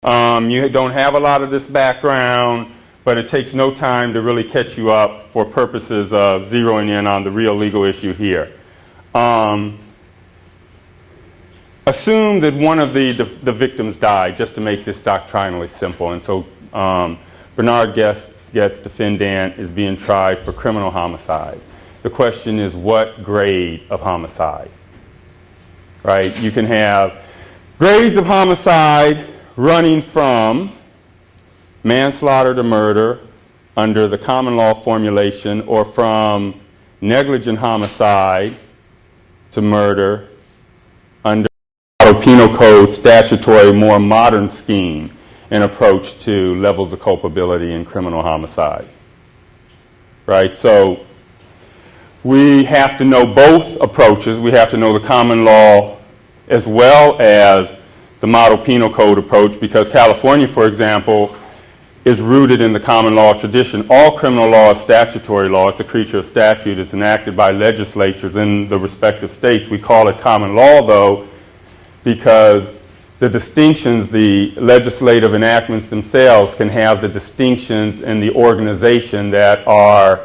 You don't have a lot of this background, but it takes no time to really catch you up for purposes of zeroing in on the real legal issue here. Assume that one of the victims died, just to make this doctrinally simple. And so Bernard Goetz, defendant, is being tried for criminal homicide. The question is, what grade of homicide? Right? You can have grades of homicide running from manslaughter to murder under the common law formulation, or from negligent homicide to murder under the Penal Code statutory, more modern scheme and approach to levels of culpability in criminal homicide. Right? So we have to know both approaches. We have to know the common law as well as the model penal code approach, because California, for example, is rooted in the common law tradition. All criminal law is statutory law. It's a creature of statute. It's enacted by legislatures in the respective states. We call it common law, though, because the distinctions, the legislative enactments themselves can have the distinctions in the organization that are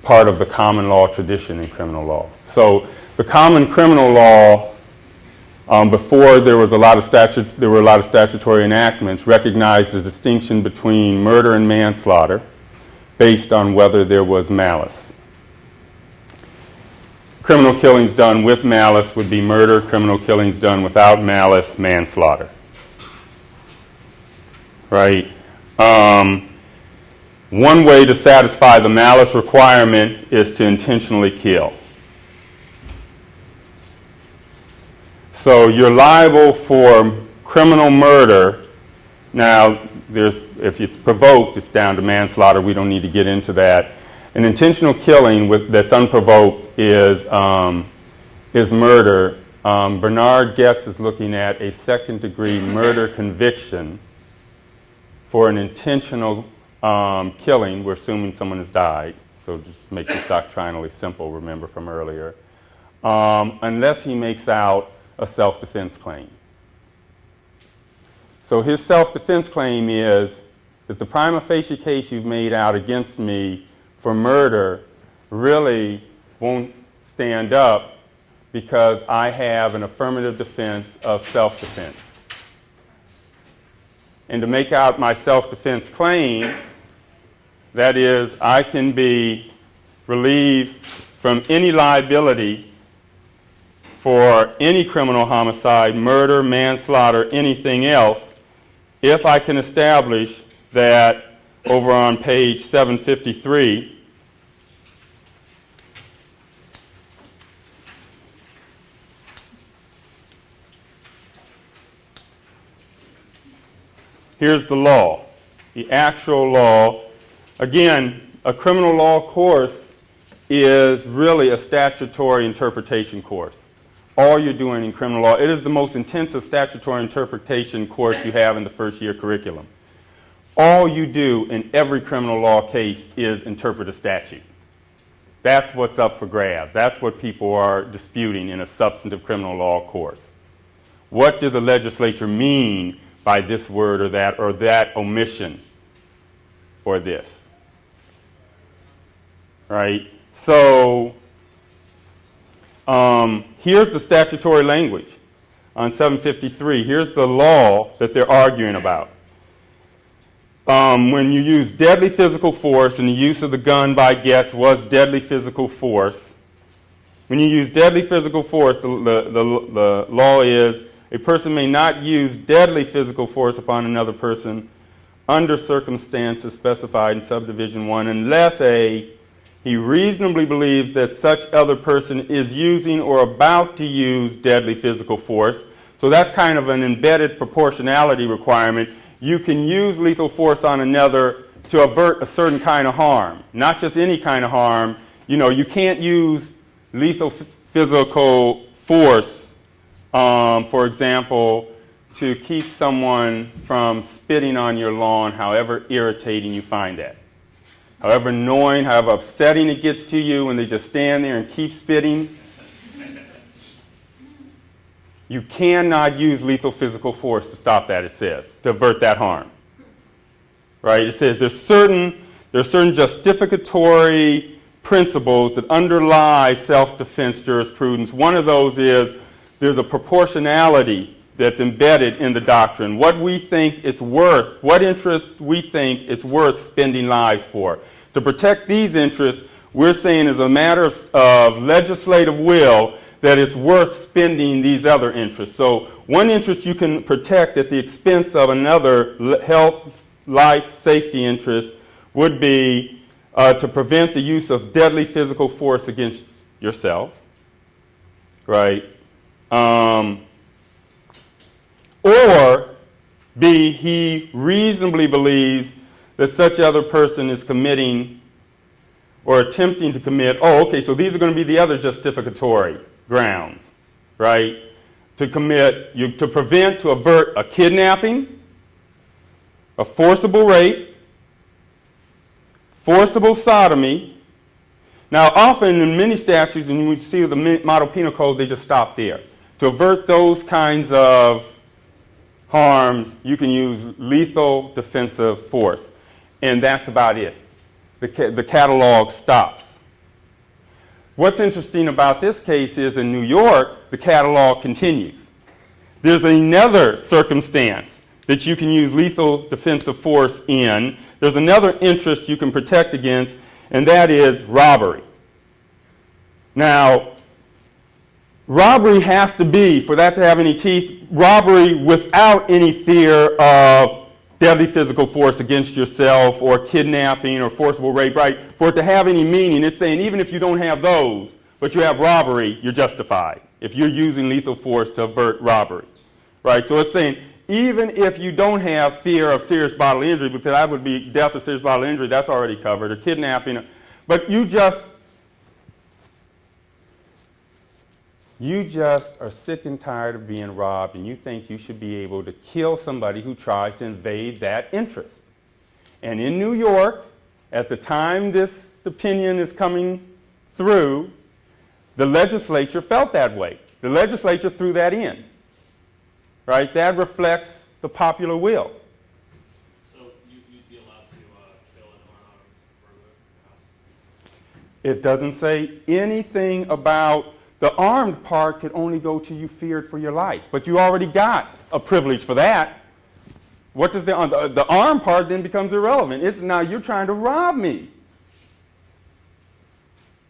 part of the common law tradition in criminal law. So the common criminal law, before there was a lot of statutory enactments, recognized the distinction between murder and manslaughter based on whether there was malice. Criminal killings done with malice would be murder. Criminal killings done without malice, manslaughter. Right? One way to satisfy the malice requirement is to intentionally kill. So you're liable for criminal murder. Now, if it's provoked, it's down to manslaughter. We don't need to get into that. An intentional killing that's unprovoked is murder. Bernard Goetz is looking at a second-degree murder conviction for an intentional killing. We're assuming someone has died. So just make this doctrinally simple, remember from earlier. Unless he makes out a self-defense claim. So his self-defense claim is that the prima facie case you've made out against me for murder really won't stand up because I have an affirmative defense of self-defense. And to make out my self-defense claim, that is, I can be relieved from any liability for any criminal homicide, murder, manslaughter, anything else, if I can establish that over on page 753, here's the law, the actual law. Again, a criminal law course is really a statutory interpretation course. All you're doing in criminal law, it is the most intensive statutory interpretation course you have in the first year curriculum. All you do in every criminal law case is interpret a statute. That's what's up for grabs. That's what people are disputing in a substantive criminal law course. What did the legislature mean by this word or that omission or this? Right? So here's the statutory language on 753. Here's the law that they're arguing about. When you use deadly physical force, and the use of the gun by Goetz was deadly physical force. When you use deadly physical force, the law is a person may not use deadly physical force upon another person under circumstances specified in subdivision 1 unless he reasonably believes that such other person is using or about to use deadly physical force. So that's kind of an embedded proportionality requirement. You can use lethal force on another to avert a certain kind of harm, not just any kind of harm. You know, you can't use lethal physical force, for example, to keep someone from spitting on your lawn, however irritating you find that. However annoying, however upsetting it gets to you when they just stand there and keep spitting. You cannot use lethal physical force to stop that, it says, to avert that harm. Right? It says there's certain justificatory principles that underlie self-defense jurisprudence. One of those is there's a proportionality that's embedded in the doctrine. What we think it's worth, what interest we think it's worth spending lives for. To protect these interests, we're saying as a matter of legislative will that it's worth spending these other interests. So one interest you can protect at the expense of another health, life, safety interest would be to prevent the use of deadly physical force against yourself, right? Or B, he reasonably believes that such other person is committing or attempting to commit, oh, okay, so these are going to be the other justificatory grounds, right? To prevent, to avert a kidnapping, a forcible rape, forcible sodomy. Now, often in many statutes, and we see the Model Penal Code, they just stop there. To avert those kinds of harms, you can use lethal defensive force. And that's about it. The catalog stops. What's interesting about this case is in New York, the catalog continues. There's another circumstance that you can use lethal defensive force in. There's another interest you can protect against, and that is robbery. Now, robbery has to be, for that to have any teeth, robbery without any fear of deadly physical force against yourself or kidnapping or forcible rape, right? For it to have any meaning, it's saying even if you don't have those, but you have robbery, you're justified if you're using lethal force to avert robbery, right? So it's saying even if you don't have fear of serious bodily injury, because that would be death or serious bodily injury, that's already covered, or kidnapping, but you just are sick and tired of being robbed, and you think you should be able to kill somebody who tries to invade that interest. And in New York, at the time this opinion is coming through, the legislature felt that way. The legislature threw that in. Right? That reflects the popular will. So you'd be allowed to kill an unarmed burglar? It doesn't say anything about the armed part could only go to you feared for your life. But you already got a privilege for that. What does the armed part then becomes irrelevant. It's now you're trying to rob me.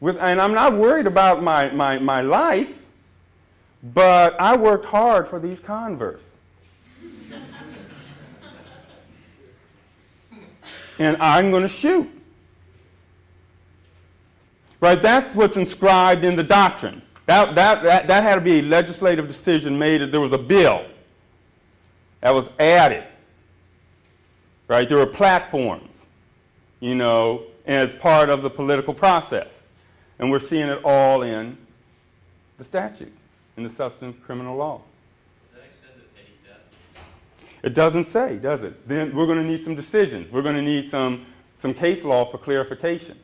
And I'm not worried about my life, but I worked hard for these Converse. And I'm going to shoot. Right? That's what's inscribed in the doctrine. That had to be a legislative decision made. There was a bill that was added. Right? There were platforms, as part of the political process. And we're seeing it all in the statutes, in the substantive criminal law. Does that extend to petty theft? It doesn't say, does it? Then we're going to need some decisions. We're going to need some case law for clarification.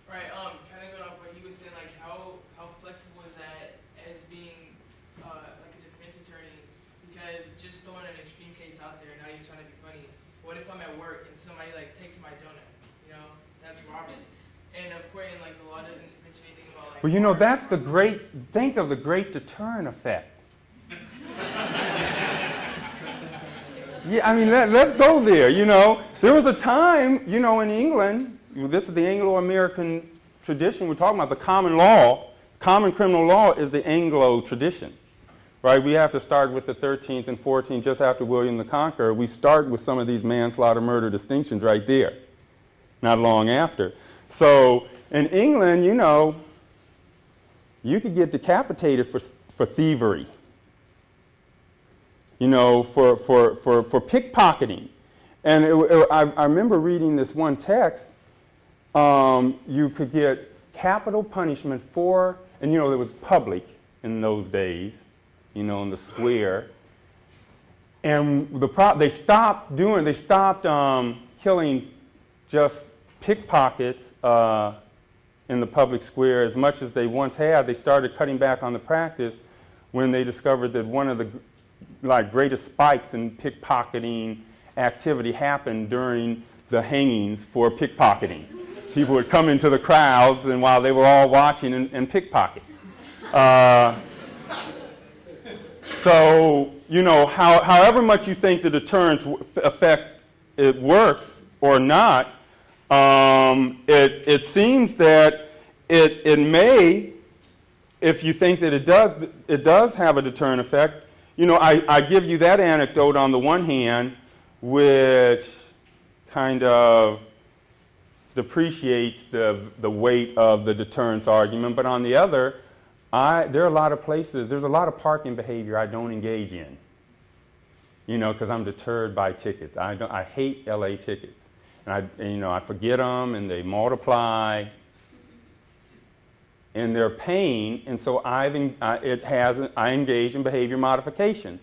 Right, kind of going off what he was saying, like how flexible is that as being like a defense attorney? Because just throwing an extreme case out there, now you're trying to be funny. What if I'm at work and somebody like takes my donut? That's robbery. And of course, like the law doesn't mention anything about like. Well, that's the great. Think of the great deterrent effect. Yeah, I mean, let's go there. There was a time, in England. This is the Anglo-American tradition. We're talking about the common law. Common criminal law is the Anglo tradition, right? We have to start with the 13th and 14th, just after William the Conqueror. We start with some of these manslaughter, murder distinctions right there, not long after. So in England, you could get decapitated for thievery, for pickpocketing. And I remember reading this one text. You could get capital punishment for, and it was public in those days, in the square. And they stopped killing just pickpockets in the public square as much as they once had. They started cutting back on the practice when they discovered that one of the greatest spikes in pickpocketing activity happened during the hangings for pickpocketing. People would come into the crowds, and while they were all watching, and pickpocket. So, you know, however much you think the deterrence effect it works or not, it seems that it may, if you think that it does have a deterrent effect. You know, I give you that anecdote on the one hand, which kind of depreciates the weight of the deterrence argument, but on the other, there are a lot of places, there's a lot of parking behavior I don't engage in, you know, because I'm deterred by tickets. I hate LA tickets, and I forget them, and they multiply, and they're pain, and so I engage in behavior modification,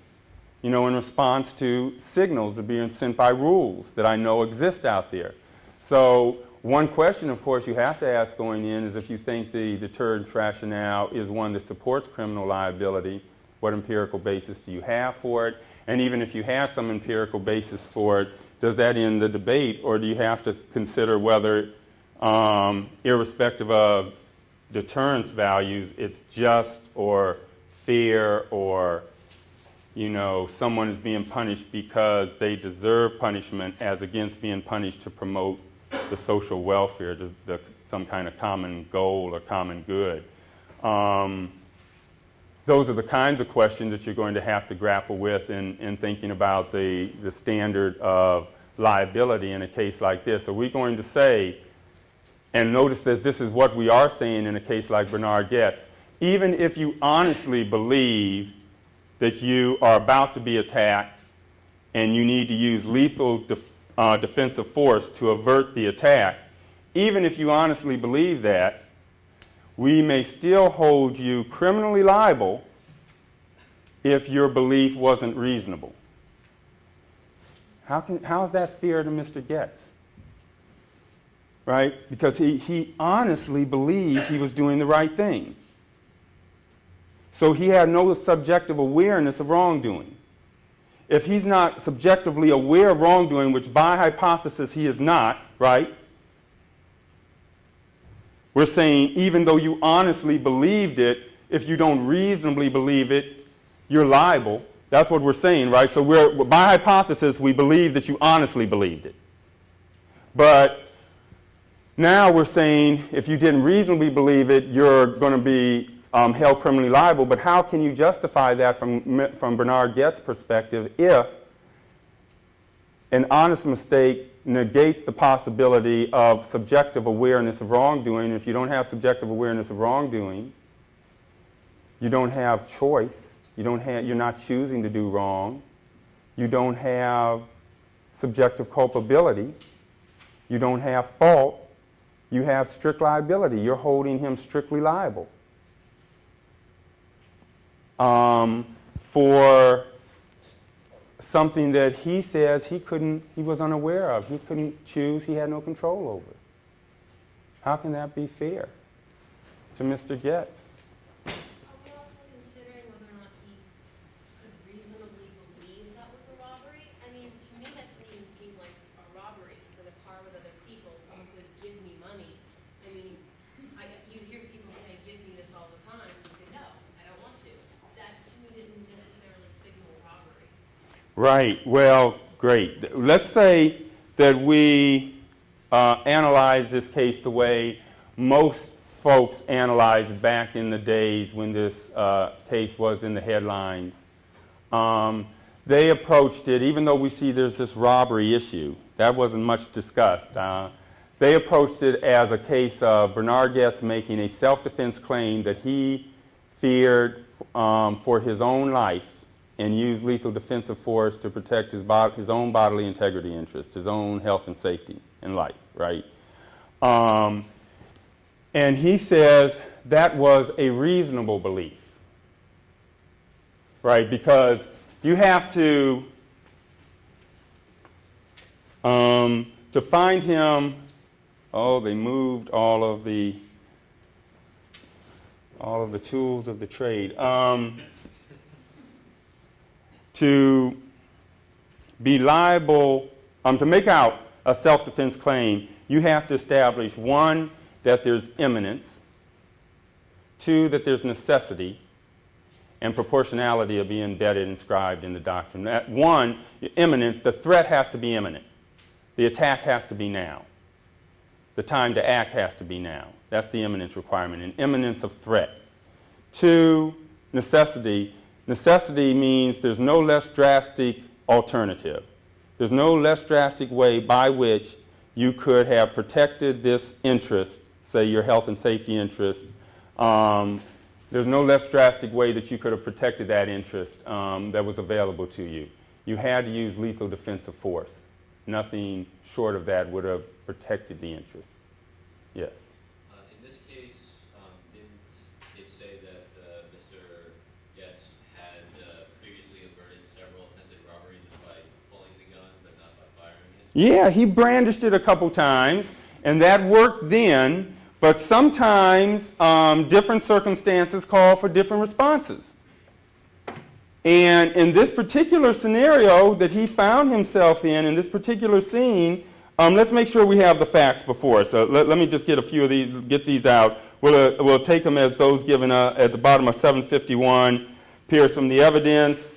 you know, in response to signals that are being sent by rules that I know exist out there. So one question, of course, you have to ask going in is if you think the deterrence rationale is one that supports criminal liability, what empirical basis do you have for it? And even if you have some empirical basis for it, does that end the debate, or do you have to consider whether, irrespective of deterrence values, it's just or fear, or, you know, someone is being punished because they deserve punishment as against being punished to promote the social welfare, some kind of common goal or common good. Those are the kinds of questions that you're going to have to grapple with in thinking about the standard of liability in a case like this. Are we going to say, and notice that this is what we are saying in a case like Bernard Goetz, even if you honestly believe that you are about to be attacked and you need to use lethal defensive force to avert the attack, even if you honestly believe that, we may still hold you criminally liable if your belief wasn't reasonable. How is that fair to Mr. Goetz? Right? Because he honestly believed he was doing the right thing. So he had no subjective awareness of wrongdoing. If he's not subjectively aware of wrongdoing, which by hypothesis he is not, right? We're saying even though you honestly believed it, if you don't reasonably believe it, you're liable. That's what we're saying, right? So by hypothesis, we believe that you honestly believed it. But now we're saying if you didn't reasonably believe it, you're going to be held criminally liable. But how can you justify that from Bernard Goetz's perspective if an honest mistake negates the possibility of subjective awareness of wrongdoing? If you don't have subjective awareness of wrongdoing, you don't have choice. You're not choosing to do wrong. You don't have subjective culpability. You don't have fault. You have strict liability. You're holding him strictly liable for something that he says he was unaware of. He couldn't choose. He had no control over. How can that be fair to Mr. Goetz? Are we also considering whether or not he could reasonably believe that was a robbery? I mean, to me, that didn't even seem like a robbery. He's in a car with other people. Someone says, "Give me money." I mean, you hear people say, "Give me this" all the time. You say, "No, I don't want to." That, to me, didn't necessarily signal robbery. Right. Well, great. Let's say that we analyze this case the way most folks analyzed back in the days when this case was in the headlines. They approached it, even though we see there's this robbery issue, that wasn't much discussed. They approached it as a case of Bernard Goetz making a self-defense claim that he feared for his own life and used lethal defensive force to protect his own bodily integrity interests, his own health and safety in life, right? And he says that was a reasonable belief, right? Because you have to find him, oh, they moved all of the all of the tools of the trade. To be liable, to make out a self-defense claim, you have to establish, 1, that there's imminence, 2, that there's necessity, and proportionality will be embedded, inscribed in the doctrine. That 1, imminence, the threat has to be imminent. The attack has to be now. The time to act has to be now. That's the imminence requirement, an imminence of threat. 2, necessity. Necessity means there's no less drastic alternative. There's no less drastic way by which you could have protected this interest, say your health and safety interest. There's no less drastic way that you could have protected that interest that was available to you. You had to use lethal defensive force. Nothing short of that would have protected the interest. Yes? In this case, didn't it say that Mr. Getz had previously averted several attempted robberies just by pulling the gun but not by firing it? Yeah, he brandished it a couple times, and that worked then, but sometimes different circumstances call for different responses. And in this particular scenario that he found himself in this particular scene, let's make sure we have the facts before us. So let me just get a few of these, get these out. We'll take them as those given at the bottom of 751. Appears from the evidence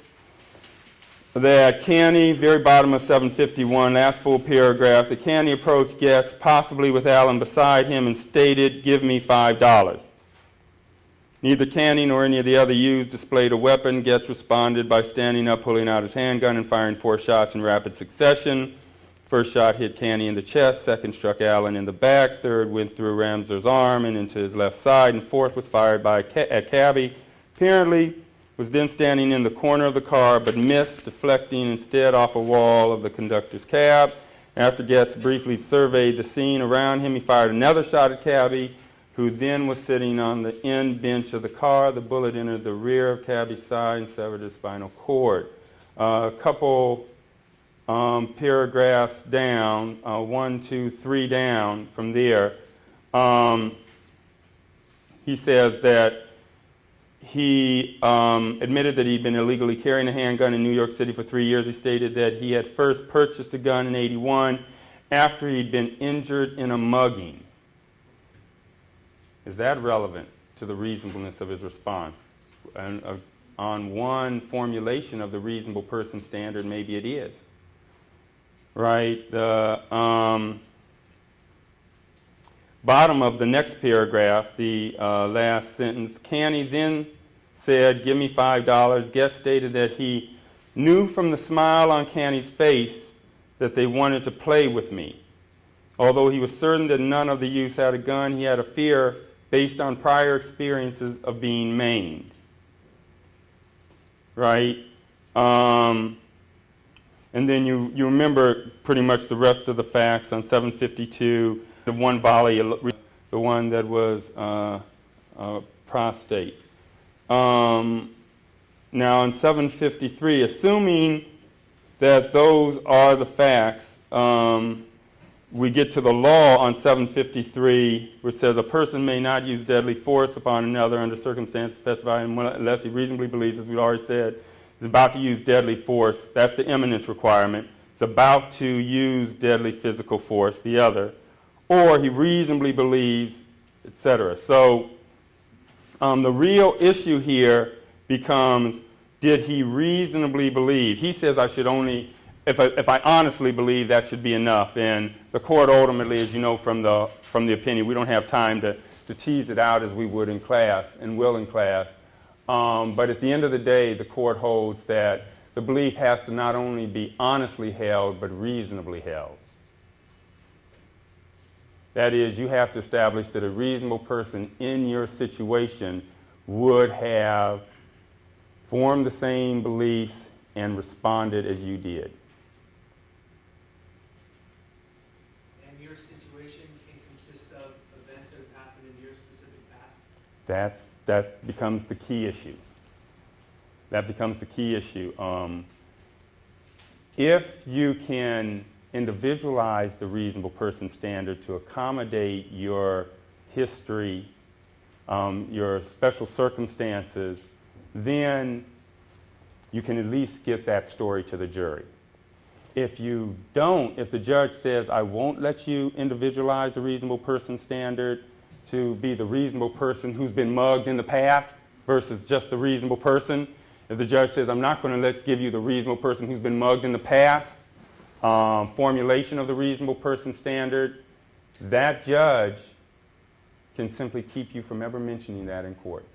that Canny, very bottom of 751, last full paragraph, that Canny approached Getz, possibly with Allen beside him, and stated, "Give me $5." Neither Canny nor any of the other youths displayed a weapon. Getz responded by standing up, pulling out his handgun, and firing 4 shots in rapid succession. First shot hit Canny in the chest, second struck Allen in the back, third went through Ramser's arm and into his left side, and fourth was fired at Cabby. Apparently was then standing in the corner of the car, but missed, deflecting instead off a wall of the conductor's cab. After Getz briefly surveyed the scene around him, he fired another shot at Cabby, who then was sitting on the end bench of the car. The bullet entered the rear of Cabby's side and severed his spinal cord. A couple paragraphs down, 1, 2, 3 down from there, he says that he admitted that he'd been illegally carrying a handgun in New York City for 3 years. He stated that he had first purchased a gun in '81 after he'd been injured in a mugging. Is that relevant to the reasonableness of his response? And, on one formulation of the reasonable person standard, maybe it is. Right? The bottom of the next paragraph, the last sentence, Canny then said, "Give me $5." Getz stated that he knew from the smile on Canny's face that they wanted to play with me. Although he was certain that none of the youths had a gun, he had a fear based on prior experiences of being maimed. Right? And then you remember pretty much the rest of the facts on 752, the one volley, the one that was prostate. Now on 753, assuming that those are the facts, we get to the law on 753, which says a person may not use deadly force upon another under circumstances specified unless he reasonably believes, as we've already said, is about to use deadly force. That's the imminence requirement. It's about to use deadly physical force, the other. Or he reasonably believes, etc. So the real issue here becomes, did he reasonably believe? He says I should only, if I honestly believe, that should be enough. And the court ultimately, as you know from the opinion, we don't have time to tease it out as we would in class and will in class. But at the end of the day, the court holds that the belief has to not only be honestly held, but reasonably held. That is, you have to establish that a reasonable person in your situation would have formed the same beliefs and responded as you did. And your situation can consist of events that have happened in your specific past? That becomes the key issue. That becomes the key issue. If you can individualize the reasonable person standard to accommodate your history your special circumstances, then you can at least get that story to the jury. If you don't, if the judge says, I won't let you individualize the reasonable person standard to be the reasonable person who's been mugged in the past versus just the reasonable person, if the judge says, I'm not going to give you the reasonable person who's been mugged in the past, formulation of the reasonable person standard, that judge can simply keep you from ever mentioning that in court.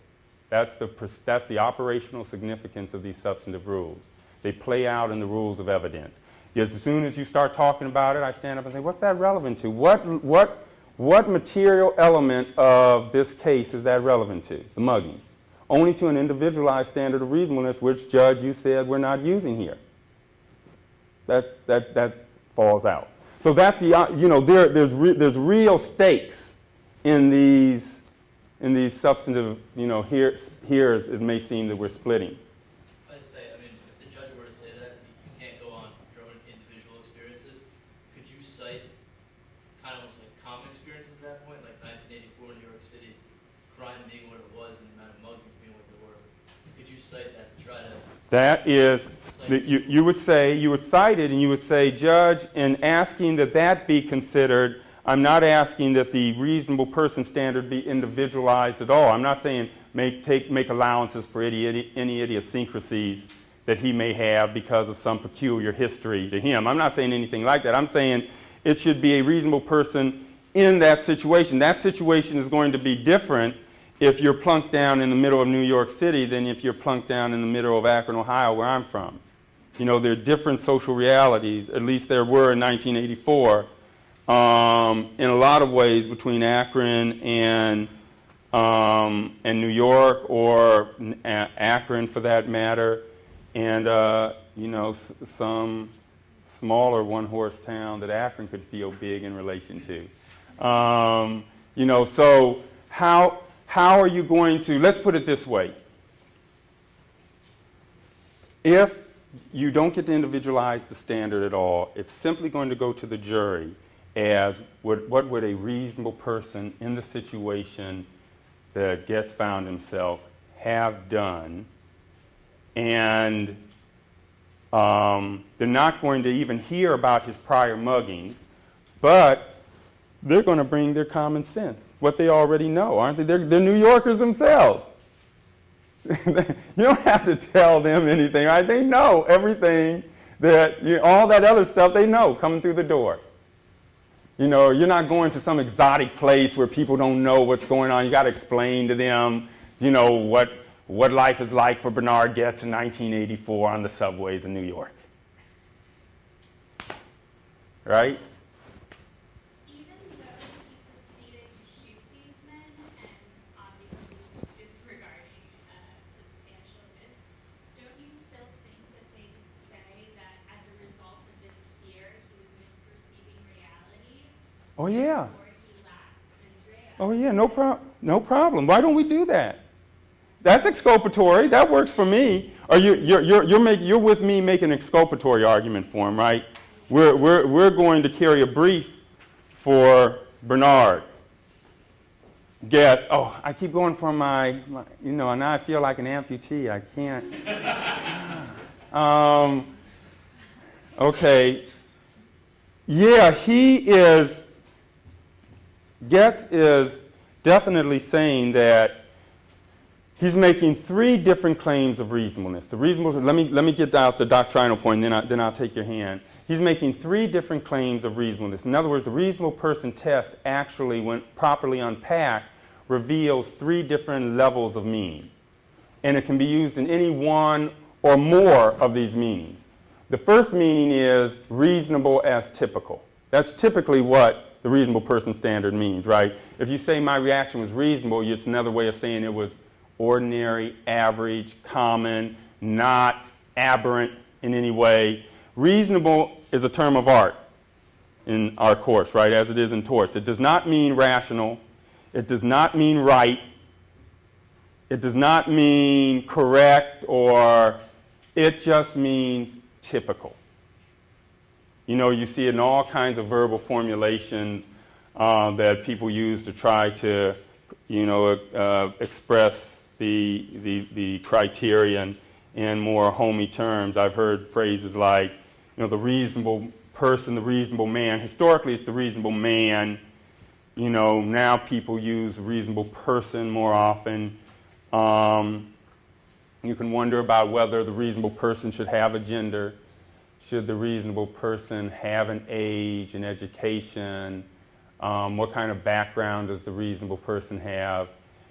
That's the operational significance of these substantive rules. They play out in the rules of evidence. As soon as you start talking about it, I stand up and say, what's that relevant to? What material element of this case is that relevant to? The mugging. Only to an individualized standard of reasonableness, which, Judge, you said we're not using here. That falls out. So that's the, there's real stakes in these substantive, here it may seem that we're splitting. I say, if the judge were to say that, you can't go on your own individual experiences. Could you cite kind of almost like common experiences at that point, like 1984 in New York City, crime being what it was and the amount of muggings being what they were? Could you cite that to try to... That is, you would cite it and you would say, Judge, in asking that be considered, I'm not asking that the reasonable person standard be individualized at all. I'm not saying make allowances for any idiosyncrasies that he may have because of some peculiar history to him. I'm not saying anything like that. I'm saying it should be a reasonable person in that situation. That situation is going to be different if you're plunked down in the middle of New York City than if you're plunked down in the middle of Akron, Ohio, where I'm from. There are different social realities, at least there were in 1984, in a lot of ways between Akron and New York, or Akron for that matter, and some smaller one-horse town that Akron could feel big in relation to. So how are you going to, let's put it this way. If you don't get to individualize the standard at all, it's simply going to go to the jury as what would a reasonable person in the situation that Getz found himself have done. And they're not going to even hear about his prior muggings, but they're going to bring their common sense, what they already know, aren't they? They're New Yorkers themselves. You don't have to tell them anything, right? They know everything all that other stuff they know coming through the door. You're not going to some exotic place where people don't know what's going on. You got to explain to them, what life is like for Bernard Getz in 1984 on the subways in New York. Right? Oh, yeah. Oh, yeah, no problem. Why don't we do that? That's exculpatory. That works for me. Or you're with me making an exculpatory argument for him, right? We're going to carry a brief for Bernard Getz. Oh, I keep going for my now I feel like an amputee. I can't. Okay. Yeah, Getz is definitely saying that he's making three different claims of reasonableness. The reasonableness. Let me get out the doctrinal point, and then I'll take your hand. He's making three different claims of reasonableness. In other words, the reasonable person test actually, when properly unpacked, reveals three different levels of meaning, and it can be used in any one or more of these meanings. The first meaning is reasonable as typical. That's typically what the reasonable person standard means, right? If you say my reaction was reasonable, it's another way of saying it was ordinary, average, common, not aberrant in any way. Reasonable is a term of art in our course, right, as it is in torts. It does not mean rational. It does not mean right. It does not mean correct, or it just means typical. You see it in all kinds of verbal formulations that people use to try to express the criterion in more homey terms. I've heard phrases like, the reasonable person, the reasonable man. Historically, it's the reasonable man. Now people use reasonable person more often. You can wonder about whether the reasonable person should have a gender. Should the reasonable person have an age, an education? What kind of background does the reasonable person have?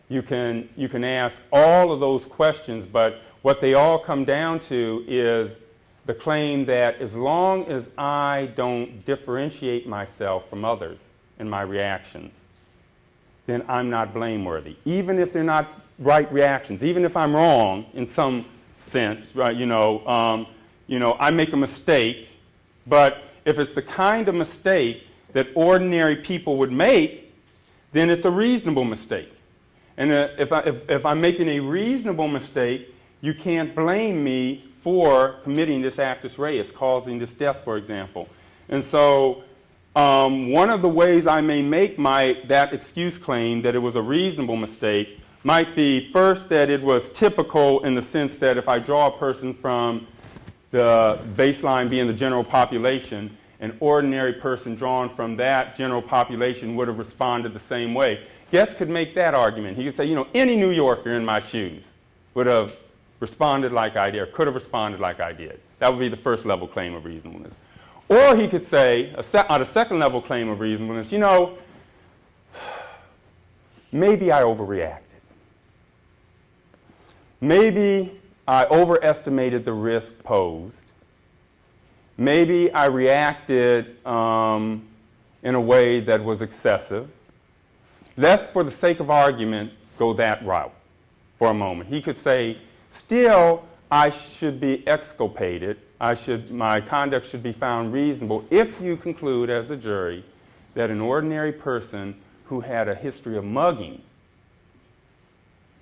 You can ask all of those questions, but what they all come down to is the claim that as long as I don't differentiate myself from others in my reactions, then I'm not blameworthy. Even if they're not right reactions, even if I'm wrong in some sense, right? I make a mistake, but if it's the kind of mistake that ordinary people would make, then it's a reasonable mistake. And if I'm making a reasonable mistake, you can't blame me for committing this actus reus, causing this death, for example. And so one of the ways I may make that excuse claim that it was a reasonable mistake might be, first, that it was typical in the sense that if I draw a person from the baseline being the general population, an ordinary person drawn from that general population would have responded the same way. Getz could make that argument. He could say, any New Yorker in my shoes would have responded like I did, or could have responded like I did. That would be the first level claim of reasonableness. Or he could say, on a second level claim of reasonableness, maybe I overreacted. Maybe I overestimated the risk posed. Maybe I reacted in a way that was excessive. Let's, for the sake of argument, go that route for a moment. He could say, still, I should be exculpated. My conduct should be found reasonable if you conclude as a jury that an ordinary person who had a history of mugging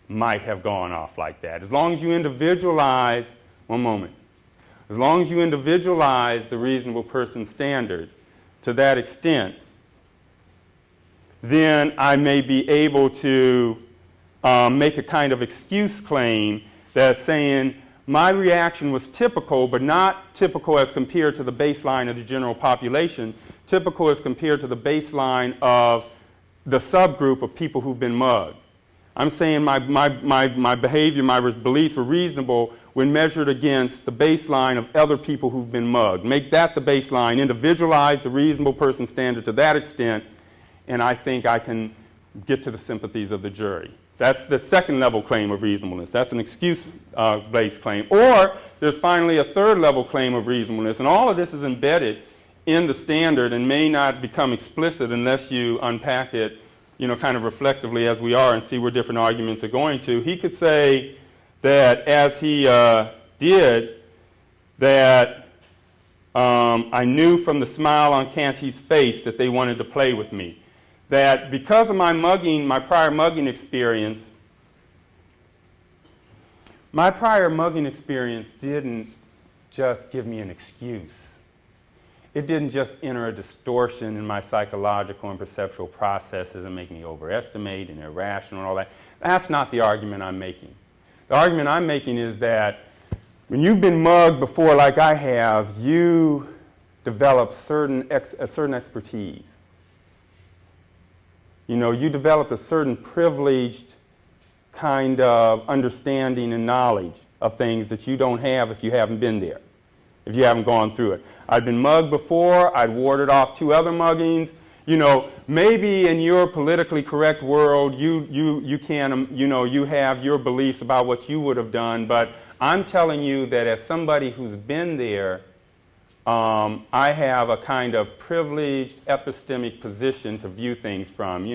might have gone off like that. As long as you individualize, as long as you individualize the reasonable person standard to that extent, then I may be able to make a kind of excuse claim that's saying my reaction was typical, but not typical as compared to the baseline of the general population, typical as compared to the baseline of the subgroup of people who've been mugged. I'm saying my behavior, my beliefs were reasonable when measured against the baseline of other people who've been mugged. Make that the baseline, individualize the reasonable person standard to that extent, and I think I can get to the sympathies of the jury. That's the second level claim of reasonableness. That's an excuse-based claim. Or there's finally a third level claim of reasonableness, and all of this is embedded in the standard and may not become explicit unless you unpack it kind of reflectively as we are and see where different arguments are going to. He could say that, as he did, that I knew from the smile on Canty's face that they wanted to play with me. That because of my prior mugging experience didn't just give me an excuse. It didn't just enter a distortion in my psychological and perceptual processes and make me overestimate and irrational and all that. That's not the argument I'm making. The argument I'm making is that when you've been mugged before like I have, you develop a certain expertise. You develop a certain privileged kind of understanding and knowledge of things that you don't have if you haven't been there, if you haven't gone through it. I'd been mugged before. I'd warded off 2 other muggings. Maybe in your politically correct world, you have your beliefs about what you would have done. But I'm telling you that as somebody who's been there, I have a kind of privileged epistemic position to view things from.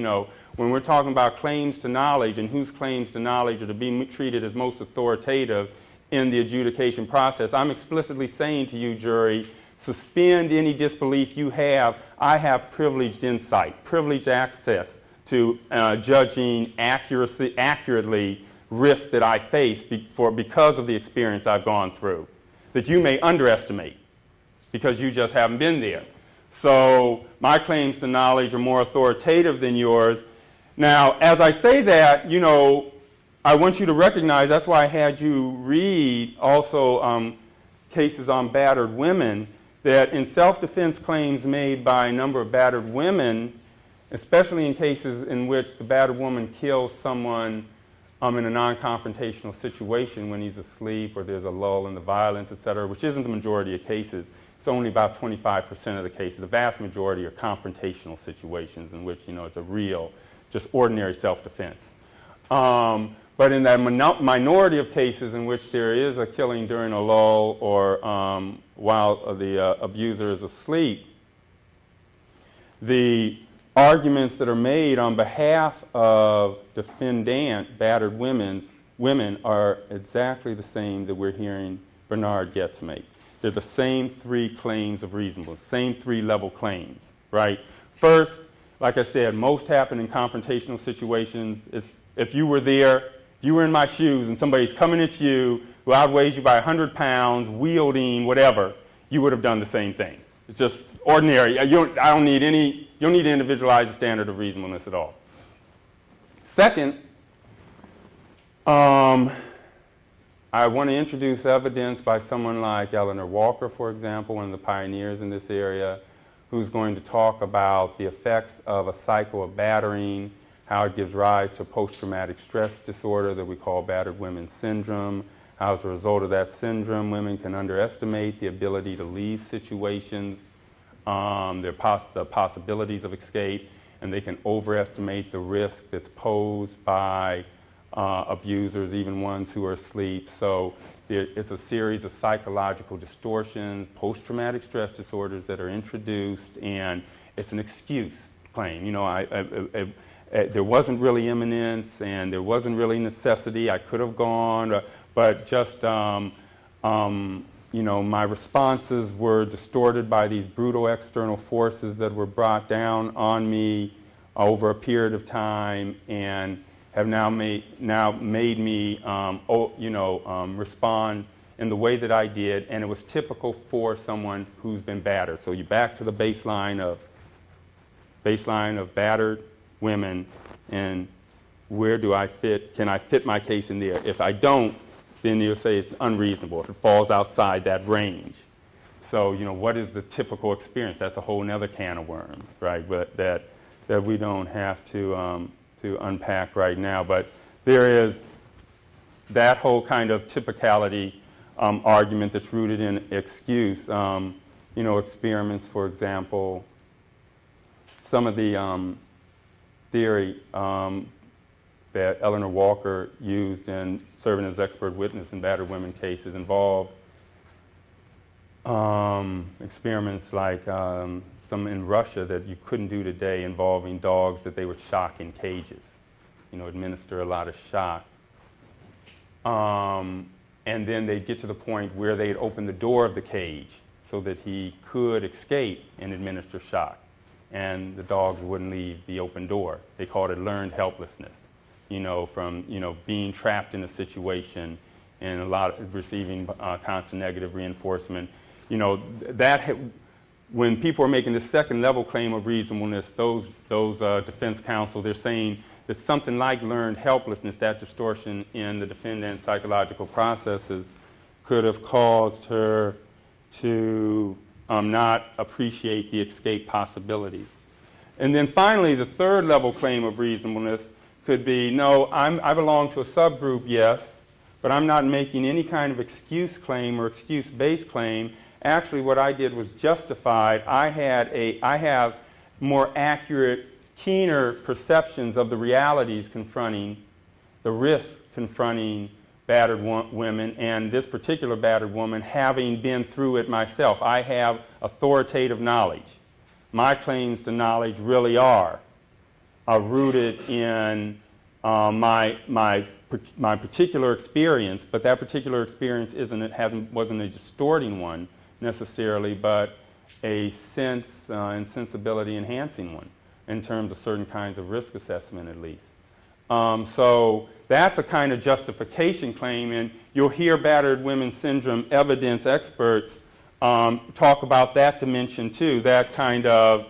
When we're talking about claims to knowledge and whose claims to knowledge are to be treated as most authoritative in the adjudication process, I'm explicitly saying to you, jury, suspend any disbelief you have. I have privileged insight, privileged access to judging accurately risks that I face because of the experience I've gone through, that you may underestimate because you just haven't been there. So my claims to knowledge are more authoritative than yours. Now, as I say that, you know, I want you to recognize, that's why I had you read also cases on battered women, that in self-defense claims made by a number of battered women, especially in cases in which the battered woman kills someone in a non-confrontational situation when he's asleep or there's a lull in the violence, et cetera, which isn't the majority of cases. It's only about 25% of the cases. The vast majority are confrontational situations in which, you know, it's a real, just ordinary self-defense. But in that minority of cases in which there is a killing during a lull or while the abuser is asleep, the arguments that are made on behalf of defendant battered women are exactly the same that we're hearing Bernard Goetz make. They're the same three claims of reasonableness, same three-level claims, right? First, like I said, most happen in confrontational situations. It's, if you were there, if you were in my shoes and somebody's coming at you who outweighs you by 100 pounds, wielding whatever, you would have done the same thing. It's just ordinary. You don't need to individualize the standard of reasonableness at all. Second, I want to introduce evidence by someone like Eleanor Walker, for example, one of the pioneers in this area, who's going to talk about the effects of a cycle of battering, how it gives rise to post-traumatic stress disorder that we call battered women syndrome, how as a result of that syndrome, women can underestimate the ability to leave situations, the possibilities of escape, and they can overestimate the risk that's posed by abusers, even ones who are asleep. So it's a series of psychological distortions, post-traumatic stress disorders that are introduced, and it's an excuse claim. You know, there wasn't really imminence, and there wasn't really necessity. I could have gone, but just, you know, my responses were distorted by these brutal external forces that were brought down on me over a period of time, and have now made me, respond in the way that I did, and it was typical for someone who's been battered. So you're back to the baseline of battered women, and where do I fit? Can I fit my case in there? If I don't, then you'll say it's unreasonable if it falls outside that range. So, you know, what is the typical experience? That's a whole other can of worms, right? But that we don't have to unpack right now. But there is that whole kind of typicality argument that's rooted in excuse. You know, experiments, for example, some of the theory that Eleanor Walker used in serving as expert witness in battered women cases involved experiments like some in Russia that you couldn't do today involving dogs that they would shock in cages, you know, administer a lot of shock. And then they'd get to the point where they'd open the door of the cage so that he could escape and administer shock. And the dogs wouldn't leave the open door. They called it learned helplessness, you know, from, you know, being trapped in a situation and receiving constant negative reinforcement. You know, when people are making the second level claim of reasonableness, those defense counsel, they're saying that something like learned helplessness, that distortion in the defendant's psychological processes, could have caused her to not appreciate the escape possibilities. And then finally, the third level claim of reasonableness could be, no, I belong to a subgroup, yes, but I'm not making any kind of excuse claim or excuse-based claim. Actually, what I did was justified. I have more accurate, keener perceptions of the realities confronting, the risks confronting battered women, and this particular battered woman having been through it myself. I have authoritative knowledge. My claims to knowledge really are rooted in my particular experience, but that particular experience wasn't a distorting one necessarily, but a sense and sensibility enhancing one in terms of certain kinds of risk assessment, at least. So that's a kind of justification claim, and you'll hear battered women syndrome evidence experts talk about that dimension too, that kind of,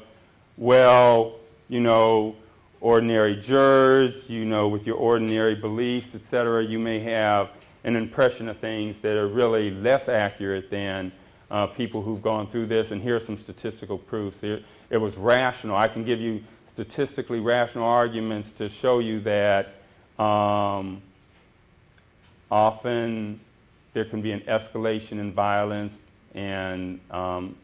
well, you know, ordinary jurors, with your ordinary beliefs, etc., you may have an impression of things that are really less accurate than people who've gone through this. And here are some statistical proofs. It was rational. I can give you statistically rational arguments to show you that often there can be an escalation in violence and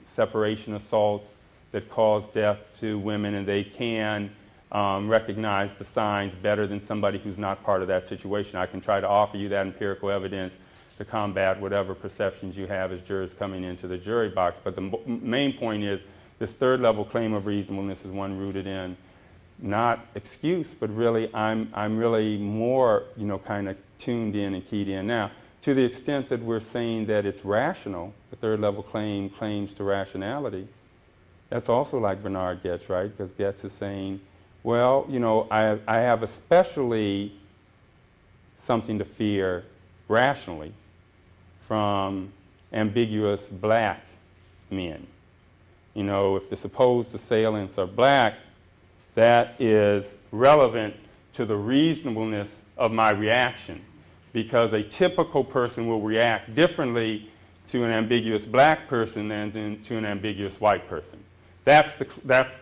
separation assaults that cause death to women, and they can recognize the signs better than somebody who's not part of that situation. I can try to offer you that empirical evidence to combat whatever perceptions you have as jurors coming into the jury box. But the main point is this third level claim of reasonableness is one rooted in not excuse, but really I'm really more, kind of tuned in and keyed in. Now, to the extent that we're saying that it's rational, the third level claim claims to rationality, that's also like Bernard Goetz, right? Because Goetz is saying, well, I have especially something to fear rationally from ambiguous black men. If the supposed assailants are black, that is relevant to the reasonableness of my reaction, because a typical person will react differently to an ambiguous black person than to an ambiguous white person. That's the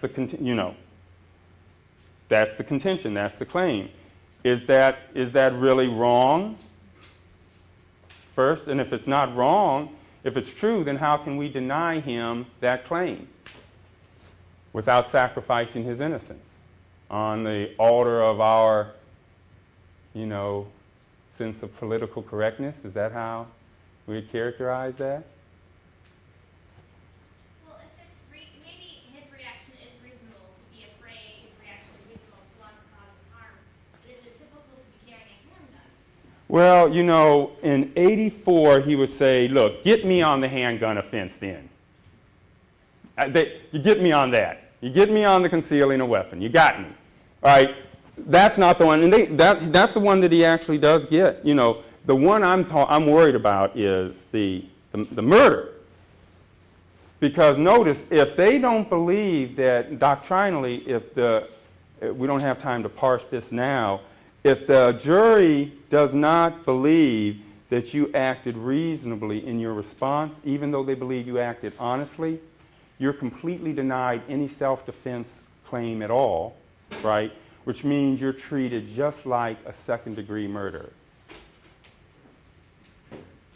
contention. That's the claim. Is that really wrong? First, and if it's not wrong, if it's true, then how can we deny him that claim without sacrificing his innocence on the altar of our, sense of political correctness? Is that how we would characterize that? Well, if it's maybe his reaction is reasonable to be afraid, his reaction is reasonable to want to cause harm. But is it typical to be carrying a handgun? Well, in 84, he would say, look, get me on the handgun offense then. You get me on that. You get me on the concealing a weapon. You got me. All right. That's not the one. And that's the one that he actually does get. The one I'm worried about is the murder. Because notice, if they don't believe that doctrinally, we don't have time to parse this now, if the jury does not believe that you acted reasonably in your response, even though they believe you acted honestly, you're completely denied any self-defense claim at all, right? Which means you're treated just like a second-degree murderer,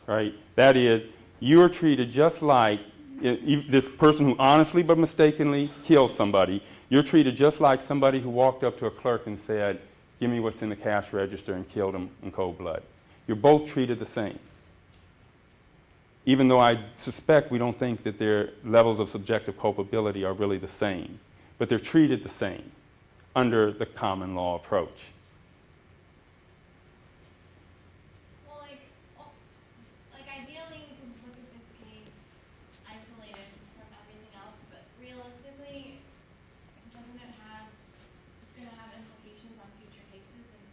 right? That is, you're treated just like this person who honestly but mistakenly killed somebody. You're treated just like somebody who walked up to a clerk and said, give me what's in the cash register, and killed him in cold blood. You're both treated the same. Even though I suspect we don't think that their levels of subjective culpability are really the same, but they're treated the same under the common law approach. Well, like ideally we can look at this case isolated from everything else, but realistically, it's going to have implications on future cases, and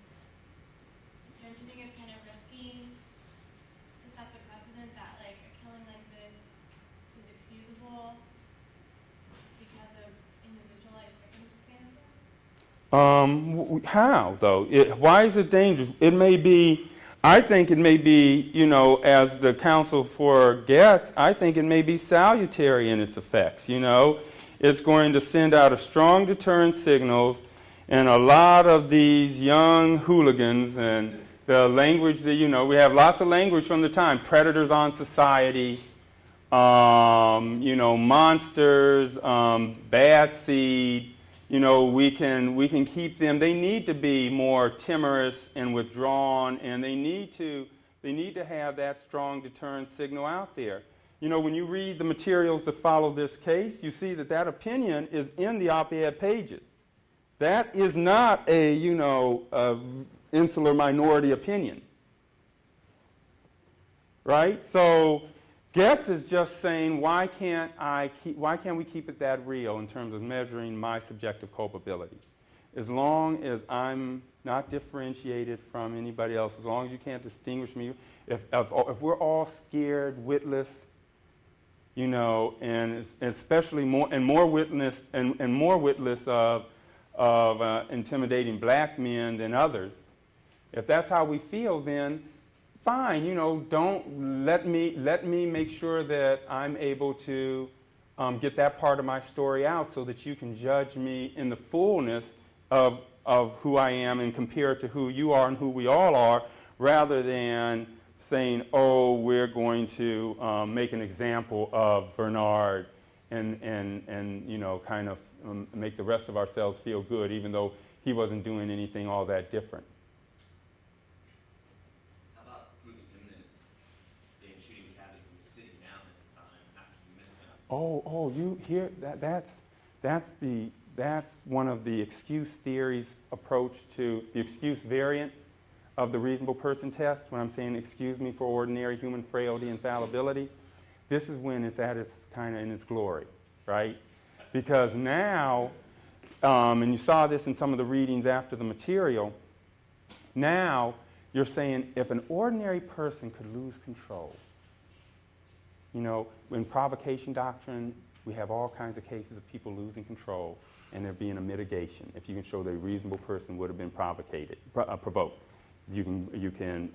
don't you think it's kind of risky to set the precedent that a killing like this is excusable because of individualized circumstances? How, though? Why is it dangerous? I think it may be, as the counsel for Goetz, I think it may be salutary in its effects, It's going to send out a strong deterrent signals, and a lot of these young hooligans, and the language that, we have lots of language from the time, predators on society, monsters, bad seed. We can keep them. They need to be more timorous and withdrawn, and they need to have that strong deterrent signal out there. When you read the materials that follow this case, you see that opinion is in the op-ed pages. That is not a insular minority opinion, right? So Goetz is just saying, why can't we keep it that real in terms of measuring my subjective culpability? As long as I'm not differentiated from anybody else, as long as you can't distinguish me, if we're all scared, witless, and especially more witless of intimidating black men than others. If that's how we feel, then fine, don't let me make sure that I'm able to get that part of my story out so that you can judge me in the fullness of who I am and compare it to who you are and who we all are, rather than saying, oh, we're going to make an example of Bernard and kind of make the rest of ourselves feel good, even though he wasn't doing anything all that different. How about proving imminence in shooting the cabinet who was sitting down at the time after you missed him? You hear that's one of the excuse theory's approach to the excuse variant of the reasonable person test. When I'm saying excuse me for ordinary human frailty and fallibility, this is when it's at its kind of in its glory, right? Because now, and you saw this in some of the readings after the material, now you're saying if an ordinary person could lose control, in provocation doctrine, we have all kinds of cases of people losing control and there being a mitigation. If you can show that a reasonable person would have been provoked, you can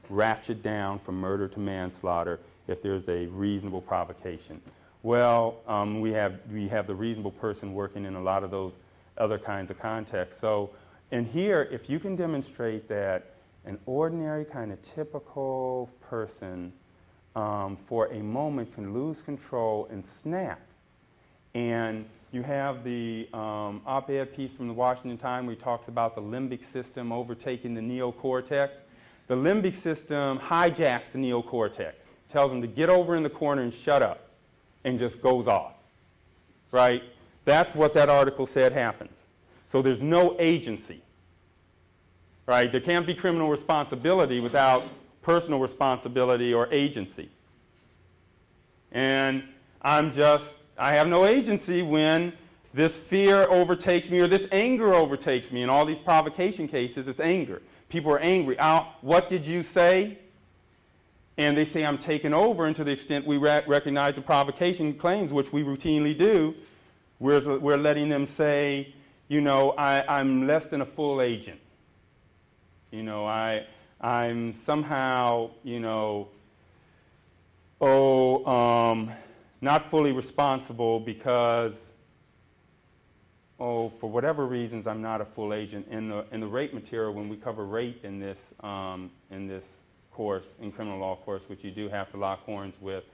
ratchet down from murder to manslaughter if there's a reasonable provocation. Well, we have the reasonable person working in a lot of those other kinds of contexts. So, and here, if you can demonstrate that an ordinary kind of typical person for a moment can lose control and snap, and you have the op-ed piece from the Washington Times where he talks about the limbic system overtaking the neocortex. The limbic system hijacks the neocortex, tells them to get over in the corner and shut up, and just goes off, right? That's what that article said happens. So there's no agency, right? There can't be criminal responsibility without personal responsibility or agency. And I have no agency when this fear overtakes me or this anger overtakes me. In all these provocation cases, it's anger. People are angry. What did you say? And they say I'm taken over, and to the extent we recognize the provocation claims, which we routinely do, we're letting them say, I'm less than a full agent. I'm somehow, not fully responsible because, for whatever reasons, I'm not a full agent. In the rape material, when we cover rape in this course, in criminal law course, which you do have to lock horns with,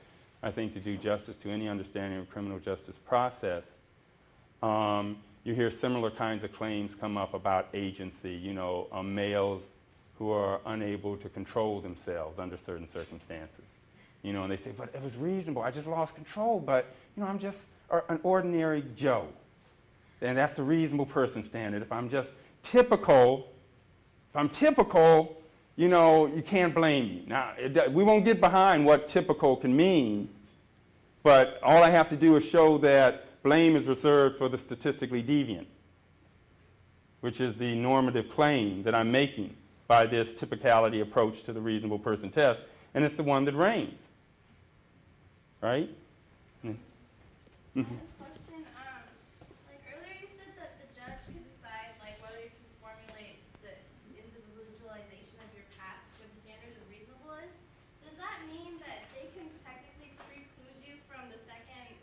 I think, to do justice to any understanding of criminal justice process, you hear similar kinds of claims come up about agency, males who are unable to control themselves under certain circumstances. And they say, but it was reasonable. I just lost control, but, I'm just an ordinary Joe. And that's the reasonable person standard. If I'm typical, you can't blame me. Now, we won't get behind what typical can mean, but all I have to do is show that blame is reserved for the statistically deviant, which is the normative claim that I'm making by this typicality approach to the reasonable person test, and it's the one that reigns. Right? I have a question. Earlier you said that the judge could decide whether you can formulate the individualization of your past with the standard of reasonableness. Does that mean that they can technically preclude you from the second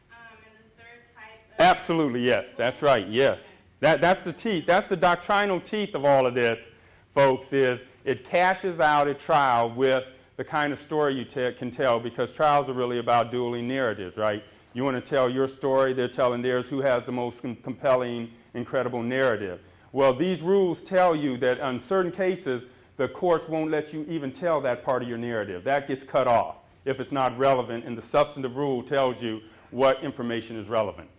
and the third type of... Absolutely, yes. That's right, yes. That's the teeth. That's the doctrinal teeth of all of this, folks, is it cashes out at trial with the kind of story you can tell, because trials are really about dueling narratives, right? You want to tell your story, they're telling theirs, who has the most compelling, incredible narrative. Well, these rules tell you that in certain cases, the courts won't let you even tell that part of your narrative. That gets cut off if it's not relevant, and the substantive rule tells you what information is relevant.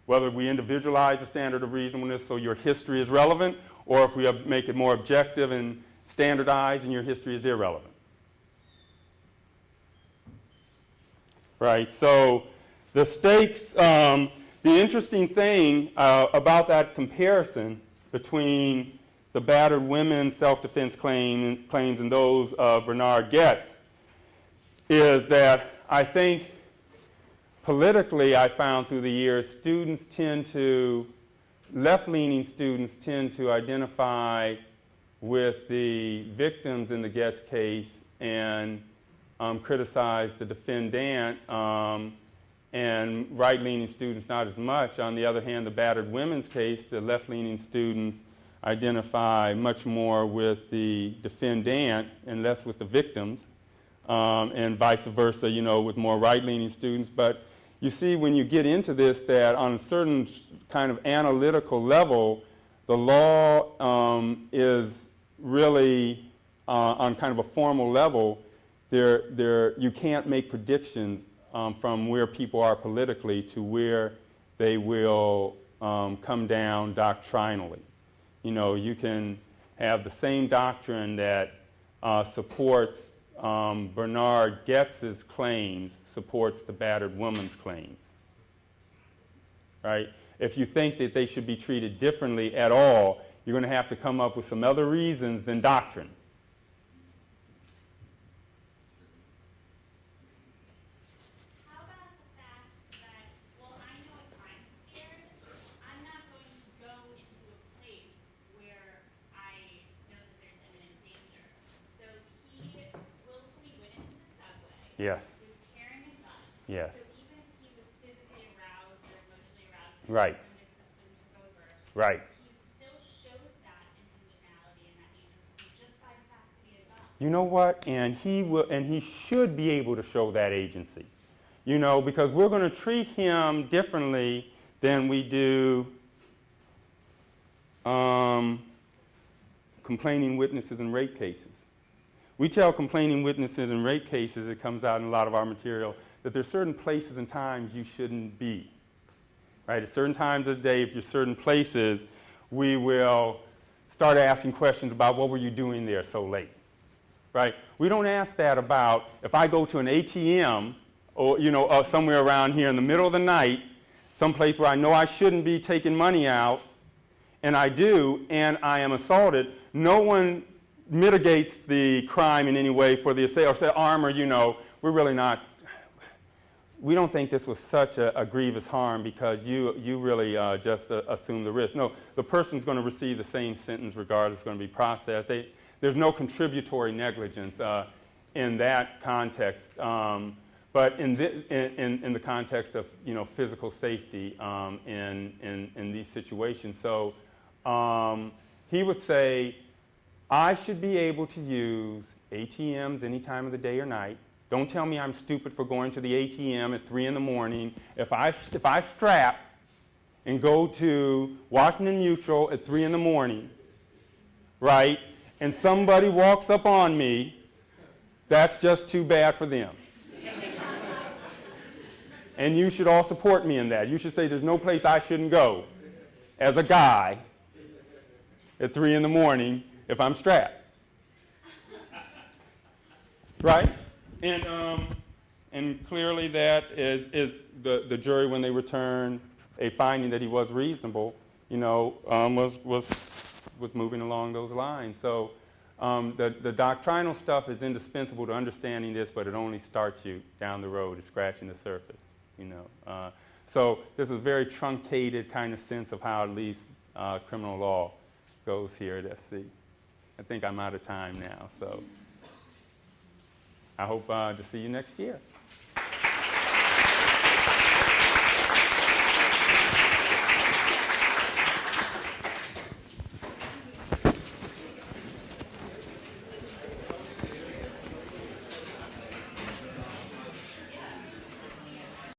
Whether we individualize the standard of reasonableness so your history is relevant, or if we make it more objective and standardized and your history is irrelevant. Right, so the stakes, the interesting thing about that comparison between the battered women's self-defense claims and those of Bernard Goetz is that I think politically, I found through the years, students tend to left-leaning students tend to identify with the victims in the Getz case and criticize the defendant, and right-leaning students not as much. On the other hand, the battered women's case, the left-leaning students identify much more with the defendant and less with the victims, and vice versa, with more right-leaning students. But you see when you get into this that on a certain kind of analytical level, the law is really, on kind of a formal level, you can't make predictions from where people are politically to where they will come down doctrinally. You can have the same doctrine that supports Bernard Getz's claims, supports the battered woman's claims, right? If you think that they should be treated differently at all, you're going to have to come up with some other reasons than doctrine. How about the fact that, well, I know if I'm scared, I'm not going to go into a place where I know that there's imminent danger. So he willfully went into the subway. Yes. He was carrying a gun. Yes. So even if he was physically aroused or emotionally aroused, Right. his limbic system took over. Right. He still showed that intentionality and that agency just by the fact that he had a gun. You know what? And he should be able to show that agency. Because we're going to treat him differently than we do complaining witnesses in rape cases. We tell complaining witnesses in rape cases, it comes out in a lot of our material, that there's certain places and times you shouldn't be. Right? At certain times of the day, if you're certain places, we will start asking questions about what were you doing there so late. Right? We don't ask that about if I go to an ATM or somewhere around here in the middle of the night, someplace where I know I shouldn't be taking money out, and I do, and I am assaulted. No one mitigates the crime in any way for the assailant or say, Armour, we're really not. We don't think this was such a grievous harm because you really just assume the risk. No, the person's going to receive the same sentence regardless. It's going to be processed. There's no contributory negligence in that context, but in the context of physical safety in these situations. So he would say, I should be able to use ATMs any time of the day or night. Don't tell me I'm stupid for going to the ATM at 3 in the morning. If I strap and go to Washington Mutual at 3 in the morning, right, and somebody walks up on me, that's just too bad for them. And you should all support me in that. You should say there's no place I shouldn't go as a guy at 3 in the morning if I'm strapped. Right? And clearly that is the jury, when they return a finding that he was reasonable, was moving along those lines. So the doctrinal stuff is indispensable to understanding this, but it only starts you down the road at scratching the surface. So there's a very truncated kind of sense of how at least criminal law goes here at SC. I think I'm out of time now, so I hope to see you next year.